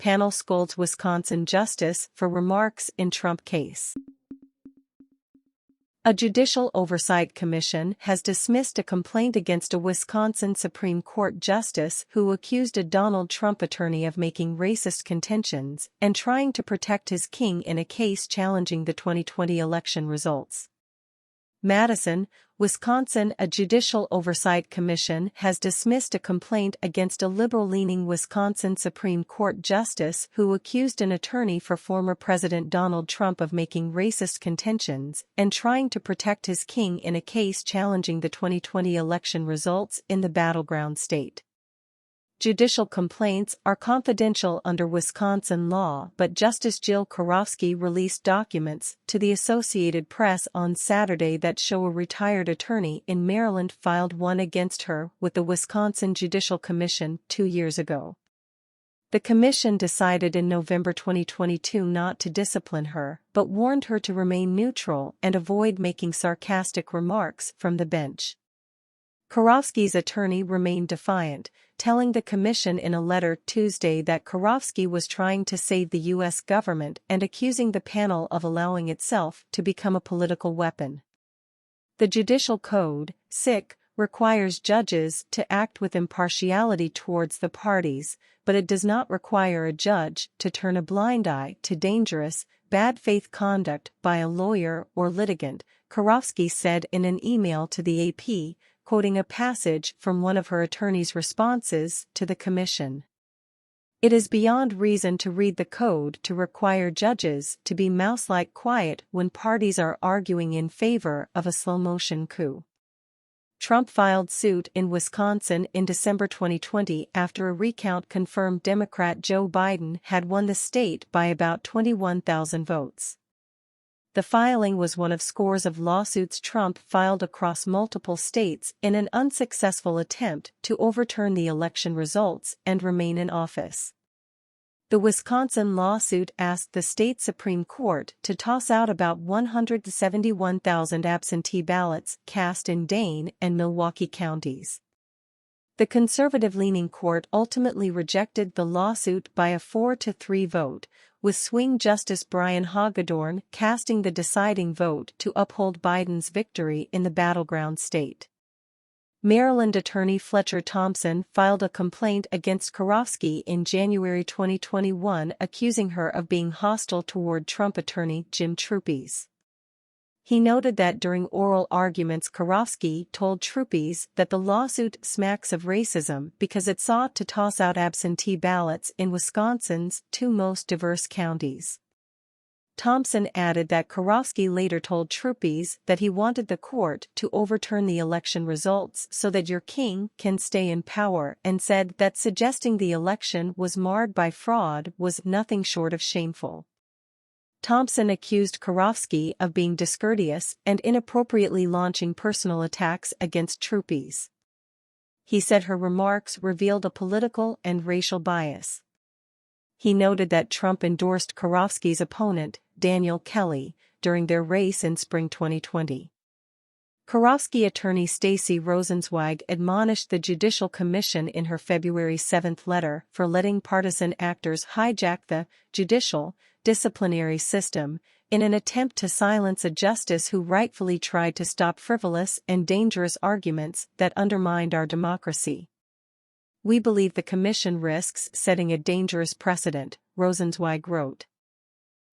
panel scolds Wisconsin justice for remarks in Trump case. A Judicial Oversight Commission has dismissed a complaint against a Wisconsin Supreme Court justice who accused a Donald Trump attorney of making racist contentions and trying to protect his king in a case challenging the 2020 election results. Madison, Wisconsin. A Judicial Oversight Commission has dismissed a complaint against a liberal-leaning Wisconsin Supreme Court justice who accused an attorney for former President Donald Trump of making racist contentions and trying to protect his king in a case challenging the 2020 election results in the battleground state. Judicial complaints are confidential under Wisconsin law, but Justice Jill Karofsky released documents to the Associated Press on Saturday that show a retired attorney in Maryland filed one against her with the Wisconsin Judicial Commission 2 years ago. The commission decided in November 2022 not to discipline her, but warned her to remain neutral and avoid making sarcastic remarks from the bench. Karofsky's attorney remained defiant, telling the commission in a letter Tuesday that Karofsky was trying to save the U.S. government and accusing the panel of allowing itself to become a political weapon. The Judicial Code, SIC, requires judges to act with impartiality towards the parties, but it does not require a judge to turn a blind eye to dangerous, bad faith conduct by a lawyer or litigant, Karofsky said in an email to the AP, quoting a passage from one of her attorney's responses to the commission. It is beyond reason to read the code to require judges to be mouse-like quiet when parties are arguing in favor of a slow-motion coup. Trump filed suit in Wisconsin in December 2020 after a recount confirmed Democrat Joe Biden had won the state by about 21,000 votes. The filing was one of scores of lawsuits Trump filed across multiple states in an unsuccessful attempt to overturn the election results and remain in office. The Wisconsin lawsuit asked the state Supreme Court to toss out about 171,000 absentee ballots cast in Dane and Milwaukee counties. The conservative-leaning court ultimately rejected the lawsuit by a 4-3 vote, with swing Justice Brian Hagedorn casting the deciding vote to uphold Biden's victory in the battleground state. Maryland attorney Fletcher Thompson filed a complaint against Karofsky in January 2021 accusing her of being hostile toward Trump attorney Jim Troupes. He noted that during oral arguments Karofsky told Troupes that the lawsuit smacks of racism because it sought to toss out absentee ballots in Wisconsin's 2 most diverse counties. Thompson added that Karofsky later told Troupes that he wanted the court to overturn the election results so that your king can stay in power and said that suggesting the election was marred by fraud was nothing short of shameful. Thompson accused Karofsky of being discourteous and inappropriately launching personal attacks against Troupes. He said her remarks revealed a political and racial bias. He noted that Trump endorsed Karofsky's opponent, Daniel Kelly, during their race in spring 2020. Karofsky attorney Stacey Rosenzweig admonished the Judicial Commission in her February 7 letter for letting partisan actors hijack the judicial disciplinary system in an attempt to silence a justice who rightfully tried to stop frivolous and dangerous arguments that undermined our democracy. We believe the commission risks setting a dangerous precedent, Rosenzweig wrote.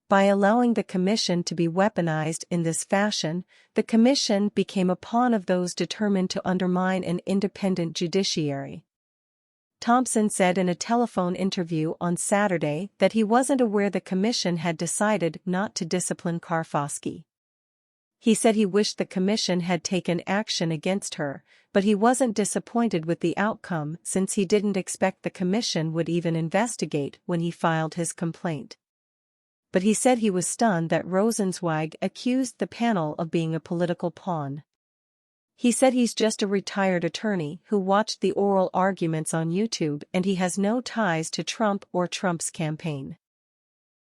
By allowing the commission to be weaponized in this fashion, the commission became a pawn of those determined to undermine an independent judiciary. Thompson said in a telephone interview on Saturday that he wasn't aware the commission had decided not to discipline Karofsky. He said he wished the commission had taken action against her, but he wasn't disappointed with the outcome since he didn't expect the commission would even investigate when he filed his complaint. But he said he was stunned that Rosenzweig accused the panel of being a political pawn. He said he's just a retired attorney who watched the oral arguments on YouTube and he has no ties to Trump or Trump's campaign.